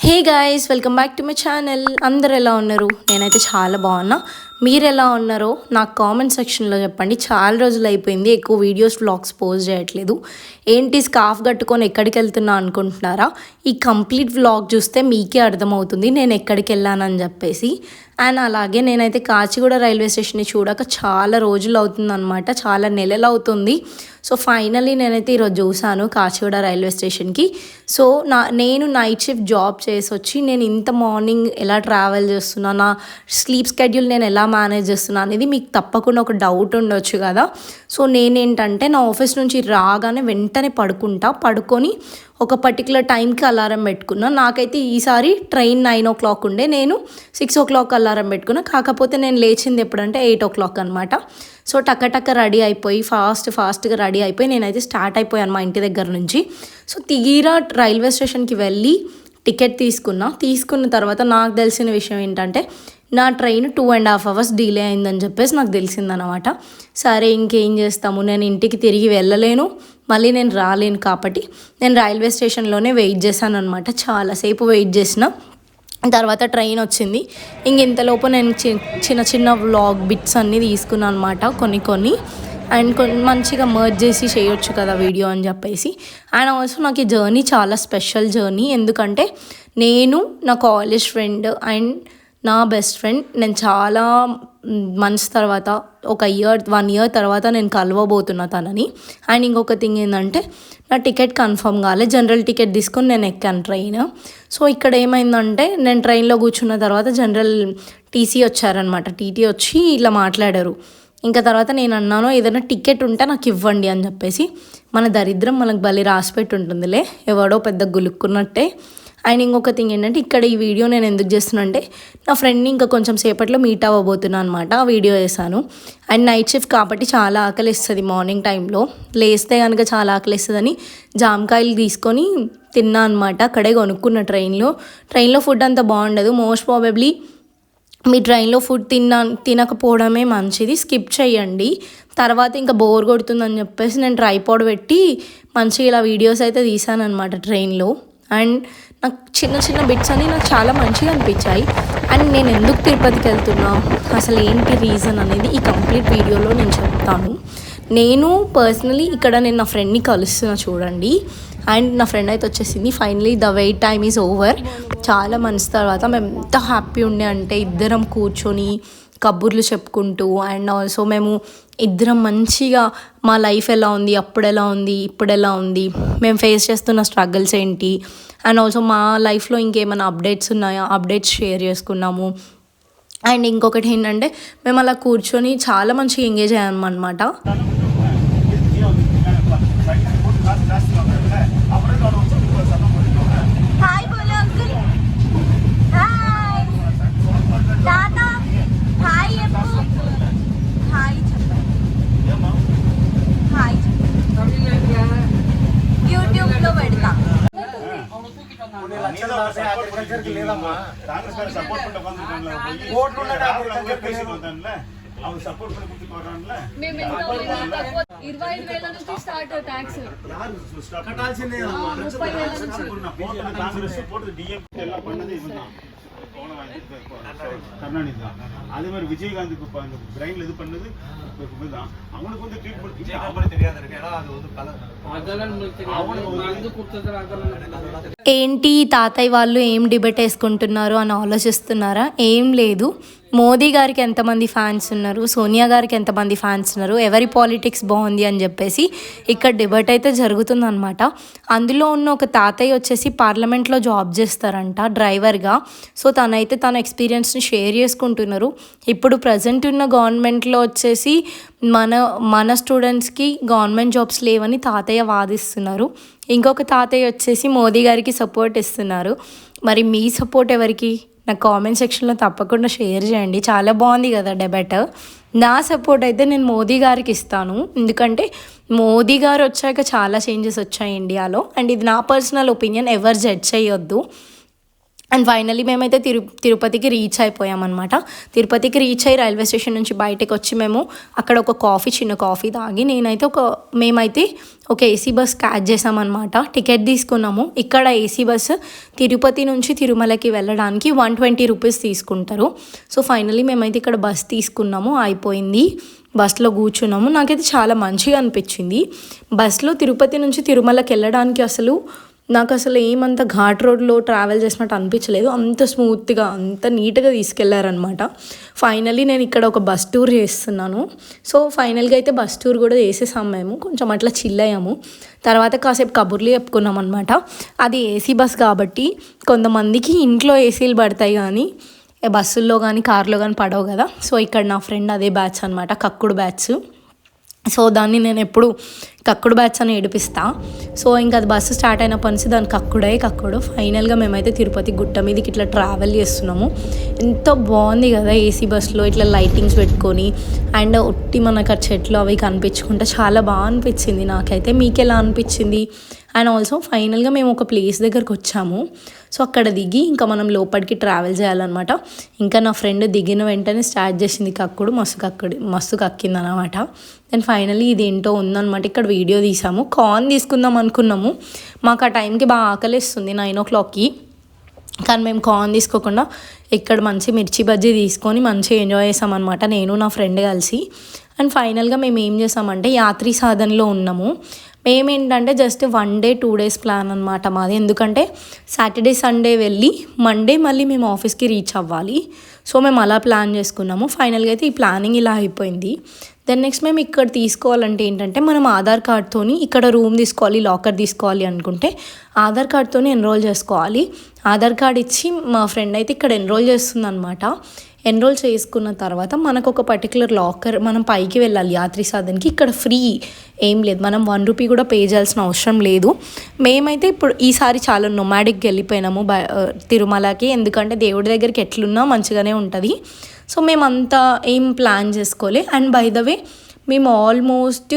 Hey guys, welcome back to my channel. అందరు ఎలా ఉన్నారు? నేనైతే చాలా బాగున్నా. మీరు ఎలా ఉన్నారో నాకు కామెంట్ సెక్షన్లో చెప్పండి. చాలా రోజులు అయిపోయింది, ఎక్కువ వీడియోస్ వ్లాగ్స్ పోస్ట్ చేయట్లేదు. ఏంటి స్కార్ఫ్ కట్టుకొని ఎక్కడికి వెళ్తున్నా అనుకుంటున్నారా? ఈ కంప్లీట్ వ్లాగ్ చూస్తే మీకే అర్థమవుతుంది నేను ఎక్కడికి వెళ్ళానని చెప్పేసి. అండ్ అలాగే నేనైతే కాచిగూడ రైల్వే స్టేషన్ని చూడక చాలా రోజులు అవుతుందన్నమాట, చాలా నెలలు అవుతుంది. సో ఫైనల్లీ నేనైతే ఈరోజు చూసాను కాచిగూడ రైల్వే స్టేషన్కి. సో నేను నైట్ షిఫ్ట్ జాబ్ చేసి వచ్చి నేను ఇంత మార్నింగ్ ఎలా ట్రావెల్ చేస్తున్నా, నా స్లీప్ స్కెడ్యూల్ నేను ఎలా మేనేజ్ చేస్తున్నా అనేది మీకు తప్పకుండా ఒక డౌట్ ఉండొచ్చు కదా. సో నేనేంటంటే నా ఆఫీస్ నుంచి రాగానే వెంటనే పడుకొని ఒక పర్టికులర్ టైంకి అలారం పెట్టుకున్నా. నాకైతే ఈసారి ట్రైన్ 9 o'clock ఉండే, నేను 6 o'clock అలారం పెట్టుకున్నా. కాకపోతే నేను లేచింది ఎప్పుడంటే 8 o'clock అనమాట. సో టక్క రెడీ అయిపోయి ఫాస్ట్గా రెడీ అయిపోయి నేనైతే స్టార్ట్ అయిపోయాను మా ఇంటి దగ్గర నుంచి. సో తీరా రైల్వే స్టేషన్కి వెళ్ళి టికెట్ తీసుకున్న తర్వాత నాకు తెలిసిన విషయం ఏంటంటే నా ట్రైన్ 2.5 hours డిలే అయిందని చెప్పేసి నాకు తెలిసిందనమాట. సరే ఇంకేం చేస్తాము, నేను ఇంటికి తిరిగి వెళ్ళలేను, మళ్ళీ నేను రాలేను, కాబట్టి నేను రైల్వే స్టేషన్లోనే వెయిట్ చేశాను అనమాట. చాలాసేపు వెయిట్ చేసిన తర్వాత ట్రైన్ వచ్చింది. ఇంతలోపు నేను చిన్న వ్లాగ్ బిట్స్ అన్నీ తీసుకున్నాను అనమాట, కొన్ని అండ్ మంచిగా మర్జ్ చేసి చేయొచ్చు కదా వీడియో అని చెప్పేసి. అండ్ ఆల్సో నాకు ఈ జర్నీ చాలా స్పెషల్ జర్నీ, ఎందుకంటే నేను నా కాలేజ్ ఫ్రెండ్ అండ్ నా బెస్ట్ ఫ్రెండ్ నేను చాలా మంత్స్ తర్వాత, 1 year తర్వాత నేను కలవబోతున్నా తనని. అండ్ ఇంకొక థింగ్ ఏంటంటే నా టికెట్ కన్ఫర్మ్ కాలే, జనరల్ టికెట్ తీసుకొని నేను ఎక్కాను ట్రైన్. సో ఇక్కడ ఏమైందంటే నేను ట్రైన్లో కూర్చున్న తర్వాత జనరల్ టీసీ వచ్చారనమాట. టీటీ వచ్చి ఇలా మాట్లాడారు. ఇంకా తర్వాత నేను అన్నాను ఏదైనా టికెట్ ఉంటే నాకు ఇవ్వండి అని చెప్పేసి. మన దరిద్రం మనకు బలి రాసిపెట్టి ఉంటుందిలే, ఎవడో పెద్ద గులుక్కున్నట్టే. అండ్ ఇంకొక థింగ్ ఏంటంటే ఇక్కడ ఈ వీడియో నేను ఎందుకు చేస్తున్నా అంటే నా ఫ్రెండ్ని ఇంకా కొంచెం సేపట్లో మీట్ అవ్వబోతున్నాను అనమాట. ఆ వీడియో చేశాను. అండ్ నైట్ షిఫ్ట్ కాబట్టి చాలా ఆకలిస్తుంది మార్నింగ్ టైంలో, లేస్తే కనుక చాలా ఆకలిస్తుందని జామకాయలు తీసుకొని తిన్నా అనమాట. అక్కడే కొనుక్కున్న ట్రైన్లో ఫుడ్ అంత బాగుండదు. మోస్ట్ ప్రాబబ్లీ మీ ట్రైన్లో ఫుడ్ తినకపోవడమే మంచిది, స్కిప్ చేయండి. తర్వాత ఇంకా బోర్ కొడుతుందని చెప్పేసి నేను ట్రైపాడ్ పెట్టి మంచిగా ఇలా వీడియోస్ అయితే తీసాను అనమాట ట్రైన్లో. అండ్ నాకు చిన్న బిట్స్ అన్నీ నాకు చాలా మంచిగా అనిపించాయి. అండ్ నేను ఎందుకు తిరుపతికి వెళ్తున్నా, అసలు ఏంటి రీజన్ అనేది ఈ కంప్లీట్ వీడియోలో నేను చెప్తాను. నేను పర్సనలీ ఇక్కడ నేను నా ఫ్రెండ్ని కలుస్తున్నా చూడండి. అండ్ నా ఫ్రెండ్ అయితే వచ్చేసింది. Finally the wait time is over. చాలా మంత్స్ తర్వాత మేము ఎంత హ్యాపీ ఉండే అంటే ఇద్దరం కూర్చొని కబుర్లు చెప్పుకుంటూ, అండ్ ఆల్సో మేము ఇద్దరం మంచిగా మా లైఫ్ ఎలా ఉంది, అప్పుడు ఎలా ఉంది, ఇప్పుడు ఎలా ఉంది, మేము ఫేస్ చేస్తున్న స్ట్రగుల్స్ ఏంటి, అండ్ ఆల్సో మా లైఫ్లో ఇంకేమైనా అప్డేట్స్ ఉన్నాయా, అప్డేట్స్ షేర్ చేసుకున్నాము. అండ్ ఇంకొకటి ఏంటంటే మేము అలా కూర్చొని చాలా మంచిగా ఎంగేజ్ అయ్యామన్నమాట. యూట్యూబ్లో పెడతా. அதே மாதிரி விஜயகாந்துக்கு அந்த பிரெயின்ல இது பண்ணது அவனுக்கு வந்து ட்ரீட்மெண்ட் ఏంటి తాతయ్య వాళ్ళు ఏం డిబేట్ వేసుకుంటున్నారు అని ఆలోచిస్తున్నారా? ఏం లేదు. మోదీ గారికి ఎంతమంది ఫ్యాన్స్ ఉన్నారు, సోనియా గారికి ఎంతమంది ఫ్యాన్స్ ఉన్నారు, ఎవరి పాలిటిక్స్ బాగుంది అని చెప్పేసి ఇక్కడ డిబేట్ అయితే జరుగుతుందన్నమాట. అందులో ఉన్న ఒక తాతయ్య వచ్చేసి పార్లమెంట్లో జాబ్ చేస్తారంట డ్రైవర్గా. సో తనైతే తన ఎక్స్పీరియన్స్ని షేర్ చేసుకుంటున్నారు. ఇప్పుడు ప్రజెంట్ ఉన్న గవర్నమెంట్లో వచ్చేసి మన స్టూడెంట్స్కి గవర్నమెంట్ జాబ్స్ లేవని తాతయ్య వాదిస్తున్నారు. ఇంకొక తాతయ్య వచ్చేసి మోదీ గారికి సపోర్ట్ ఇస్తున్నారు. మరి మీ సపోర్ట్ ఎవరికి? నా కామెంట్ సెక్షన్లో తప్పకుండా షేర్ చేయండి. చాలా బాగుంది కదా డెబేట్. నా సపోర్ట్ అయితే నేను మోదీ గారికి ఇస్తాను, ఎందుకంటే మోదీ గారు వచ్చాక చాలా చేంజెస్ వచ్చాయి ఇండియాలో. అండ్ ఇది నా పర్సనల్ ఒపీనియన్, ఎవరు జడ్జ్ చేయొద్దు. అండ్ ఫైనలీ మేమైతే తిరుపతికి రీచ్ అయిపోయామన్నమాట. తిరుపతికి రీచ్ అయ్యి రైల్వే స్టేషన్ నుంచి బయటకు వచ్చి మేము అక్కడ ఒక చిన్న కాఫీ తాగి మేమైతే ఒక ఏసీ బస్ క్యాచ్ చేసామన్నమాట. టికెట్ తీసుకున్నాము. ఇక్కడ ఏసీ బస్సు తిరుపతి నుంచి తిరుమలకి వెళ్ళడానికి 120 రూపీస్ తీసుకుంటారు. సో ఫైనలీ మేమైతే ఇక్కడ బస్ తీసుకున్నాము. అయిపోయింది, బస్లో కూర్చున్నాము. నాకైతే చాలా మంచిగా అనిపించింది. బస్లో తిరుపతి నుంచి తిరుమలకి వెళ్ళడానికి నాకు అసలు ఏమంత ఘాట్ రోడ్లో ట్రావెల్ చేసినట్టు అనిపించలేదు. అంత స్మూత్గా అంత నీట్గా తీసుకెళ్లారనమాట. ఫైనలీ నేను ఇక్కడ ఒక బస్ టూర్ చేస్తున్నాను. సో ఫైనల్గా అయితే బస్ టూర్ కూడా చేసేసాము. మేము కొంచెం అట్లా చిల్ అయ్యాము. తర్వాత కాసేపు కబుర్లు చెప్పుకున్నాం అనమాట. అది ఏసీ బస్ కాబట్టి కొంతమందికి ఇంట్లో ఏసీలు పడతాయి కానీ బస్సుల్లో కానీ కార్లో కానీ పడవు కదా. సో ఇక్కడ నా ఫ్రెండ్ అదే బ్యాచ్ అనమాట, కక్కుడు బ్యాచ్. సో దాన్ని నేను ఎప్పుడు కక్కుడు బ్యాచ్ అని ఏడిపిస్తా. సో ఇంకా అది బస్సు స్టార్ట్ అయినప్పటి నుంచి దాని కక్కుడు. ఫైనల్గా మేమైతే తిరుపతి గుట్ట మీదకి ఇట్లా ట్రావెల్ చేస్తున్నాము. ఎంతో బాగుంది కదా ఏసీ బస్సులో ఇట్లా లైటింగ్స్ పెట్టుకొని అండ్ ఒట్టి మనకు చెట్లు అవి కనిపించుకుంటే చాలా బాగా అనిపించింది నాకైతే. మీకు ఎలా అనిపించింది? అండ్ ఆల్సో ఫైనల్గా మేము ఒక ప్లేస్ దగ్గరకు వచ్చాము. సో అక్కడ దిగి ఇంకా మనం లోపలికి ట్రావెల్ చేయాలన్నమాట. ఇంకా నా ఫ్రెండ్ దిగిన వెంటనే స్టార్ట్ చేసింది కక్కుడు. మస్తు కక్కింది అనమాట. దెన్ ఫైనలీ ఇదేంటో ఉందన్నమాట. ఇక్కడ వీడియో తీసాము. కార్న్ తీసుకుందాం అనుకున్నాము. మాకు ఆ టైంకి బాగా ఆకలిస్తుంది 9 o'clockకి. కానీ మేము కార్న్ తీసుకోకుండా ఇక్కడ మంచి మిర్చి బజ్జీ తీసుకొని మంచిగా ఎంజాయ్ చేసామన్నమాట, నేను నా ఫ్రెండ్ కలిసి. అండ్ ఫైనల్గా మేము ఏం చేసామంటే యాత్రి సాధనలో ఉన్నాము. మేమేంటంటే జస్ట్ 1 day 2 days ప్లాన్ అనమాట మాది. ఎందుకంటే సాటర్డే సండే వెళ్ళి మండే మళ్ళీ మేము ఆఫీస్కి రీచ్ అవ్వాలి. సో మేము అలా ప్లాన్ చేసుకున్నాము. ఫైనల్గా అయితే ఈ ప్లానింగ్ ఇలా అయిపోయింది. దెన్ నెక్స్ట్ మేము ఇక్కడ తీసుకోవాలంటే ఏంటంటే మనం ఆధార్ కార్డ్తోని ఇక్కడ రూమ్ తీసుకోవాలి, లాకర్ తీసుకోవాలి అనుకుంటే ఆధార్ కార్డ్తోని ఎన్రోల్ చేసుకోవాలి. ఆధార్ కార్డ్ ఇచ్చి మా ఫ్రెండ్ అయితే ఇక్కడ ఎన్రోల్ చేస్తుంది అనమాట. ఎన్రోల్ చేసుకున్న తర్వాత మనకు ఒక పర్టికులర్ లాకర్, మనం పైకి వెళ్ళాలి యాత్రి సాధనకి. ఇక్కడ ఫ్రీ ఏం లేదు, మనం 1 rupee కూడా పే చేయాల్సిన అవసరం లేదు. మేమైతే ఇప్పుడు ఈసారి చాలా నొమాడిక్గా వెళ్ళిపోయినాము తిరుమలకి. ఎందుకంటే దేవుడి దగ్గరికి ఎట్లున్నా మంచిగానే ఉంటుంది. సో మేమంతా ఏం ప్లాన్ చేసుకోలే. అండ్ బై ద వే మేము ఆల్మోస్ట్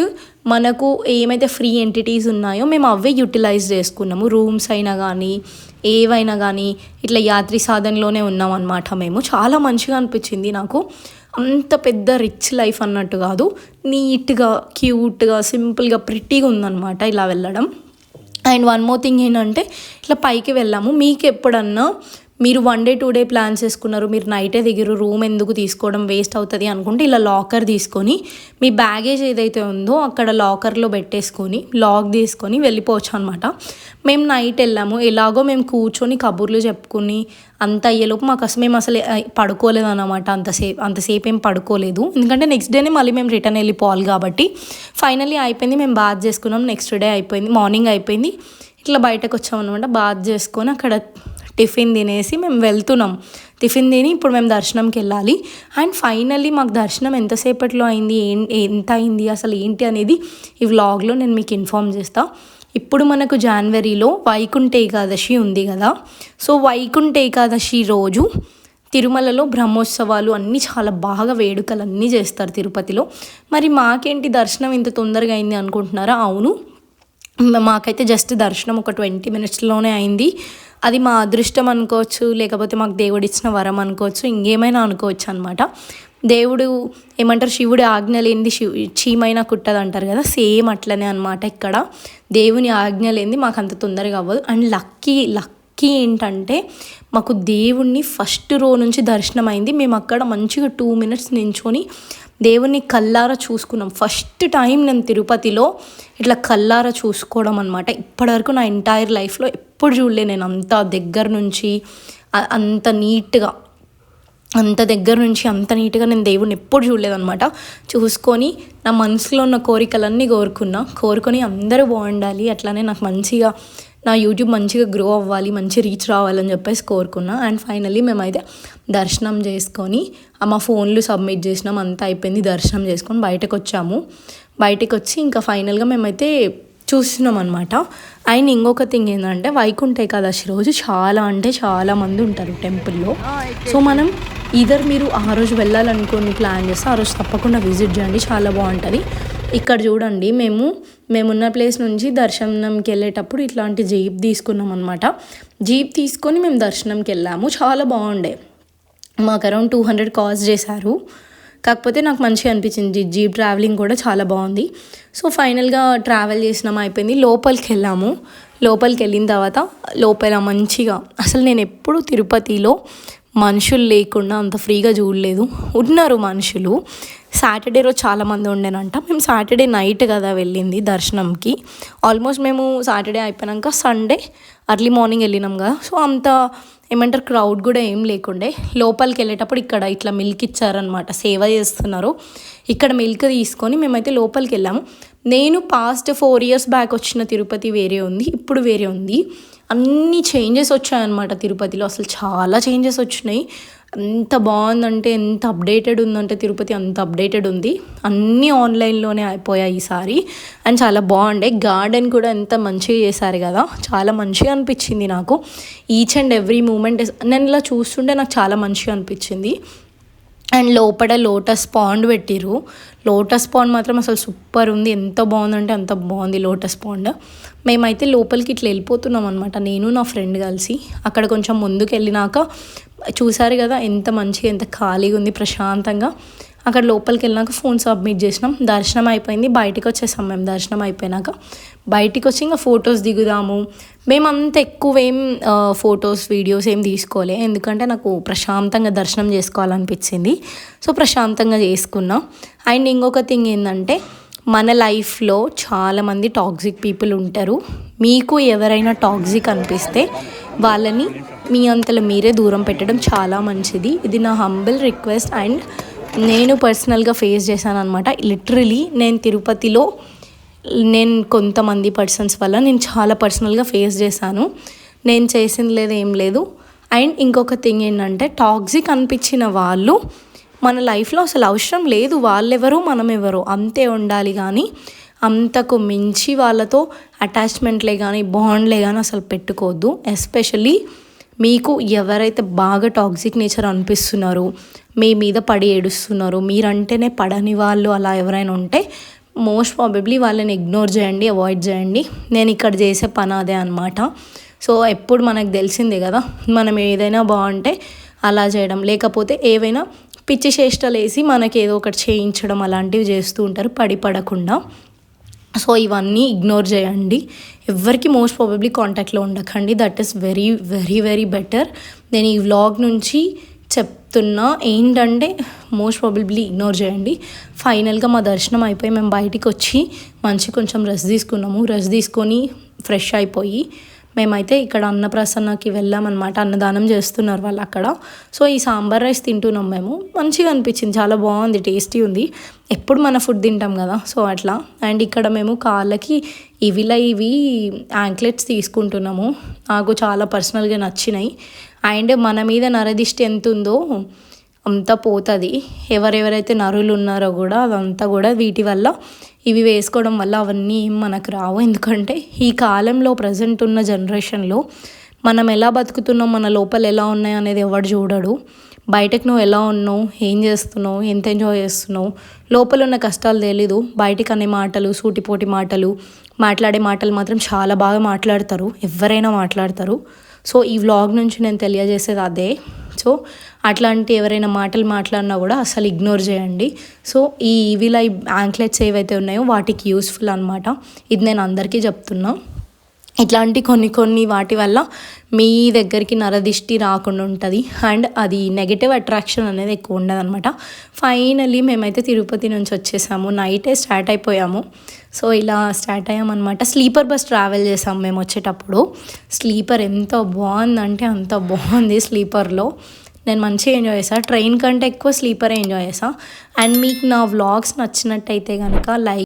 మనకు ఏమైతే ఫ్రీ ఎంటిటీస్ ఉన్నాయో మేము అవే యూటిలైజ్ చేసుకున్నాము. రూమ్స్ అయినా కానీ ఏవైనా కానీ ఇట్లా యాత్రి సాధనలోనే ఉన్నాం అనమాట. మేము చాలా మంచిగా అనిపించింది నాకు. అంత పెద్ద రిచ్ లైఫ్ అన్నట్టు కాదు, నీట్గా క్యూట్గా సింపుల్గా ప్రిట్టీగా ఉందన్నమాట ఇలా వెళ్ళడం. అండ్ 1 more థింగ్ ఏంటంటే ఇట్లా పైకి వెళ్ళాము. మీకు ఎప్పుడన్నా మీరు 1 day 2 day ప్లాన్స్ చేసుకున్నారు, మీరు నైటే దిగిరు, రూమ్ ఎందుకు తీసుకోవడం వేస్ట్ అవుతుంది అనుకుంటే ఇలా లాకర్ తీసుకొని మీ బ్యాగేజ్ ఏదైతే ఉందో అక్కడ లాకర్లో పెట్టేసుకొని లాక్ తీసుకొని వెళ్ళిపోవచ్చు అనమాట. మేము నైట్ వెళ్ళాము. ఎలాగో మేము కూర్చొని కబుర్లు చెప్పుకొని అంత అయ్యేలోపు మేము అసలు పడుకోలేదు అనమాట. అంతసేపు ఏం పడుకోలేదు, ఎందుకంటే నెక్స్ట్ డేనే మళ్ళీ మేము రిటర్న్ వెళ్ళిపోవాలి కాబట్టి. ఫైనల్లీ అయిపోయింది, మేము బాత్ చేసుకున్నాం. నెక్స్ట్ డే అయిపోయింది, మార్నింగ్ అయిపోయింది. ఇట్లా బయటకు వచ్చామన్నమాట. బాత్ చేసుకొని అక్కడ టిఫిన్ తినేసి మేము వెళ్తున్నాం. టిఫిన్ తిని ఇప్పుడు మేము దర్శనంకి వెళ్ళాలి. అండ్ ఫైనల్లీ మాకు దర్శనం ఎంతసేపట్లో అయింది, ఎంత అయింది, అసలు ఏంటి అనేది ఈ వ్లాగ్లో నేను మీకు ఇన్ఫార్మ్ చేస్తాను. ఇప్పుడు మనకు జనవరిలో వైకుంఠ ఏకాదశి ఉంది కదా. సో వైకుంఠ ఏకాదశి రోజు తిరుమలలో బ్రహ్మోత్సవాలు అన్నీ చాలా బాగా వేడుకలు అన్నీ చేస్తారు తిరుపతిలో. మరి మాకేంటి దర్శనం ఇంత తొందరగా అయింది అనుకుంటున్నారా? అవును, మాకైతే జస్ట్ దర్శనం ఒక 20 minutesలోనే అయింది. అది మా అదృష్టం అనుకోవచ్చు, లేకపోతే మాకు దేవుడు ఇచ్చిన వరం అనుకోవచ్చు, ఇంకేమైనా అనుకోవచ్చు అనమాట. దేవుడు ఏమంటారు, శివుడి ఆజ్ఞ లేనిది చీమైనా కుట్టదు అంటారు కదా. సేమ్ అట్లనే అనమాట. ఇక్కడ దేవుని ఆజ్ఞ లేనిది మాకు అంత తొందరగా అవ్వదు. అండ్ లక్కీ ఏంటంటే మాకు దేవుణ్ణి ఫస్ట్ రో నుంచి దర్శనం అయింది. మేము అక్కడ మంచిగా 2 minutes నించొని దేవుణ్ణి కల్లారా చూసుకున్నాం. ఫస్ట్ టైం నేను తిరుపతిలో ఇట్లా కల్లారా చూసుకోవడం అనమాట. ఇప్పటివరకు నా ఎంటైర్ లైఫ్లో ఎప్పుడు చూడలే నేను అంత దగ్గర నుంచి అంత నీట్గా నేను దేవుడిని ఎప్పుడు చూడలేదన్నమాట. చూసుకొని నా మనసులో ఉన్న కోరికలన్నీ కోరుకొని అందరూ బాగుండాలి, అట్లానే నాకు మంచిగా నా యూట్యూబ్ మంచిగా గ్రో అవ్వాలి, మంచి రీచ్ రావాలని చెప్పేసి కోరుకున్నా. అండ్ ఫైనల్లీ మేమైతే దర్శనం చేసుకొని మా ఫోన్లు సబ్మిట్ చేసినాం, అంతా అయిపోయింది. దర్శనం చేసుకొని బయటకు వచ్చి ఇంకా ఫైనల్గా మేమైతే చూస్తున్నాం అనమాట. అండ్ ఇంకొక థింగ్ ఏంటంటే వైకుంఠ ఏకాదశి రోజు చాలా మంది ఉంటారు టెంపుల్లో. సో మనం మీరు ఆ రోజు వెళ్ళాలనుకోని ప్లాన్ చేస్తే ఆ రోజు తప్పకుండా విజిట్ చేయండి, చాలా బాగుంటుంది. ఇక్కడ చూడండి మేమున్న ప్లేస్ నుంచి దర్శనంకి వెళ్ళేటప్పుడు ఇట్లాంటి జీప్ తీసుకున్నాం అనమాట. జీప్ తీసుకొని మేము దర్శనంకి వెళ్ళాము. చాలా బాగుండే. మాకు అరౌండ్ 200 కాస్ట్ చేశారు. కాకపోతే నాకు మంచిగా అనిపించింది. జీప్ ట్రావెలింగ్ కూడా చాలా బాగుంది. సో ఫైనల్గా ట్రావెల్ చేసినాము, అయిపోయింది. లోపలికి వెళ్ళాము. లోపలికి వెళ్ళిన తర్వాత లోపల మంచిగా, అసలు నేను ఎప్పుడు తిరుపతిలో మనుషులు లేకుండా అంత ఫ్రీగా చూడలేదు. ఉన్నారు మనుషులు. సాటర్డే రోజు చాలామంది ఉండేనంట. మేము సాటర్డే నైట్ కదా వెళ్ళింది దర్శనంకి. ఆల్మోస్ట్ మేము సాటర్డే అయిపోయాక సండే అర్లీ మార్నింగ్ వెళ్ళినాం కదా. సో అంత ఏమంటారు క్రౌడ్ కూడా ఏం లేకుండే. లోపలికి వెళ్ళేటప్పుడు ఇక్కడ ఇట్లా మిల్క్ ఇచ్చారనమాట, సేవ చేస్తున్నారు. ఇక్కడ మిల్క్ తీసుకొని మేమైతే లోపలికి వెళ్ళాము. నేను పాస్ట్ 4 years బ్యాక్ వచ్చిన తిరుపతి వేరే ఉంది, ఇప్పుడు వేరే ఉంది. అన్ని చేంజెస్ వచ్చాయన్నమాట తిరుపతిలో. అసలు చాలా చేంజెస్ వచ్చినాయి. ఎంత బాగుందంటే, ఎంత అప్డేటెడ్ ఉందంటే తిరుపతి అంత అప్డేటెడ్ ఉంది. అన్నీ ఆన్లైన్లోనే అయిపోయాయి ఈసారి. అండ్ చాలా బాగుండే. గార్డెన్ కూడా ఎంత మంచిగా చేశారు కదా, చాలా మంచిగా అనిపించింది నాకు. ఈచ్ అండ్ ఎవ్రీ మూమెంట్ నేను ఇలా చూస్తుంటే నాకు చాలా మంచిగా అనిపించింది. అండ్ లోపల లోటస్ పాండ్ పెట్టిర్రు. లోటస్ పాండ్ మాత్రం అసలు సూపర్ ఉంది. ఎంత బాగుందంటే అంత బాగుంది లోటస్ పాండ్. మేమైతే లోపలికి ఇట్లా వెళ్ళిపోతున్నాం అనమాట, నేను నా ఫ్రెండ్ కలిసి. అక్కడ కొంచెం ముందుకు వెళ్ళినాక చూసారు కదా ఎంత మంచిగా, ఎంత ఖాళీగా ఉంది, ప్రశాంతంగా. అక్కడ లోపలికి వెళ్ళినాక ఫోన్ సబ్మిట్ చేసినాం. దర్శనం అయిపోయింది, బయటికి వచ్చేసాం మేము. దర్శనం అయిపోయినాక బయటికి వచ్చి ఇంకా ఫొటోస్ దిగుదాము. మేము అంత ఎక్కువ ఏం ఫొటోస్ వీడియోస్ ఏం తీసుకోలే, ఎందుకంటే నాకు ప్రశాంతంగా దర్శనం చేసుకోవాలనిపించింది. సో ప్రశాంతంగా చేసుకున్నా. అండ్ ఇంకొక థింగ్ ఏంటంటే, మన లైఫ్లో చాలామంది టాక్సిక్ పీపుల్ ఉంటారు. మీకు ఎవరైనా టాక్సిక్ అనిపిస్తే వాళ్ళని మీ అంతలో మీరే దూరం పెట్టడం చాలా మంచిది. ఇది నా హంబుల్ రిక్వెస్ట్. అండ్ నేను పర్సనల్గా ఫేస్ చేశాను అనమాట. లిటరలీ నేను తిరుపతిలో కొంతమంది పర్సన్స్ వల్ల నేను చాలా పర్సనల్గా ఫేస్ చేశాను. నేను చేసింది లేదు, ఏం లేదు. అండ్ ఇంకొక థింగ్ ఏంటంటే, టాక్సిక్ అనిపించిన వాళ్ళు మన లైఫ్లో అసలు అవసరం లేదు. వాళ్ళెవరో మనమెవరో అంతే ఉండాలి. కానీ అంతకు మించి వాళ్ళతో అటాచ్మెంట్లే కానీ బాండ్లే కానీ అసలు పెట్టుకోవద్దు. ఎస్పెషల్లీ మీకు ఎవరైతే బాగా టాక్సిక్ నేచర్ అనిపిస్తున్నారో, మీ మీద పడి ఏడుస్తున్నారు, మీరంటేనే పడని వాళ్ళు అలా ఎవరైనా ఉంటే మోస్ట్ ప్రాబబ్లీ వాళ్ళని ఇగ్నోర్ చేయండి, అవాయిడ్ చేయండి. నేను ఇక్కడ చేసే పని అదే అనమాట. సో ఎప్పుడు మనకు తెలిసిందే కదా, మనం ఏదైనా బాగుంటే అలా చేయడం, లేకపోతే ఏవైనా పిచ్చి చేష్టలు వేసి మనకి ఏదో ఒకటి చేయించడం అలాంటివి చేస్తూ ఉంటారు పడకుండా. సో ఇవన్నీ ఇగ్నోర్ చేయండి. ఎవరికి మోస్ట్ ప్రాబబ్లీ కాంటాక్ట్లో ఉండకండి. That is very very very better. నేను ఈ వ్లాగ్ నుంచి చెప్తున్నా ఏంటంటే, మోస్ట్ ప్రాబబ్లీ ఇగ్నోర్ చేయండి. ఫైనల్గా మా దర్శనం అయిపోయి మేము బయటికి వచ్చి కొంచెం రెస్ట్ తీసుకున్నాము. రెస్ట్ తీసుకొని ఫ్రెష్ అయిపోయి మేమైతే ఇక్కడ అన్నప్రసన్నకి వెళ్ళామన్నమాట. అన్నదానం చేస్తున్నారు వాళ్ళు అక్కడ. సో ఈ సాంబార్ రైస్ తింటున్నాం మేము. మంచిగా అనిపించింది, చాలా బాగుంది, టేస్టీ ఉంది. ఎప్పుడు మన ఫుడ్ తింటాం కదా, సో అట్లా. అండ్ ఇక్కడ మేము కాళ్ళకి ఇవి యాంక్లెట్స్ తీసుకుంటున్నాము. నాకు చాలా పర్సనల్గా నచ్చినాయి. అండ్ మన మీద నరదిష్టి ఎంత ఉందో అంతా పోతుంది. ఎవరెవరైతే నరులు ఉన్నారో కూడా అదంతా కూడా వీటి వల్ల, ఇవి వేసుకోవడం వల్ల అవన్నీ ఏం మనకు రావు. ఎందుకంటే ఈ కాలంలో ప్రజెంట్ ఉన్న జనరేషన్లో మనం ఎలా బతుకుతున్నాం, మన లోపల ఎలా ఉన్నాయి అనేది ఎవడు చూడడు. బయటకు నువ్వు ఎలా ఉన్నావు, ఏం చేస్తున్నావు, ఎంత ఎంజాయ్ చేస్తున్నావు, లోపల ఉన్న కష్టాలు తెలీదు. బయటకు అనే మాటలు, సూటిపోటి మాటలు, మాట్లాడే మాటలు మాత్రం చాలా బాగా మాట్లాడతారు, ఎవరైనా మాట్లాడతారు. సో ఈ వ్లాగ్ నుంచి నేను తెలియజేసేది అదే. సో అట్లాంటి ఎవరైనా మాటలు మాట్లాడినా కూడా అసలు ఇగ్నోర్ చేయండి. సో ఈ యాంక్లెట్స్ ఏవైతే ఉన్నాయో వాటికి యూస్ఫుల్ అనమాట. ఇది నేను అందరికీ చెప్తున్నా. ఇట్లాంటి కొన్ని వాటి వల్ల మీ దగ్గరికి నరదిష్టి రాకుండా ఉంటుంది. అండ్ అది నెగటివ్ అట్రాక్షన్ అనేది ఎక్కువ ఉండదు అనమాట. ఫైనలీ మేమైతే తిరుపతి నుంచి వచ్చేసాము. నైటే స్టార్ట్ అయిపోయాము. సో ఇలా స్టార్ట్ అయ్యామన్నమాట. స్లీపర్ బస్ ట్రావెల్ చేసాము మేము వచ్చేటప్పుడు. స్లీపర్ ఎంత బాగుందంటే అంత బాగుంది. స్లీపర్లో నేను మంచిగా ఎంజాయ్ చేసాను. ట్రైన్ కంటే ఎక్కువ స్లీపరే ఎంజాయ్ చేసాను. అండ్ మీకు నా వ్లాగ్స్ నచ్చినట్టయితే కనుక లైక్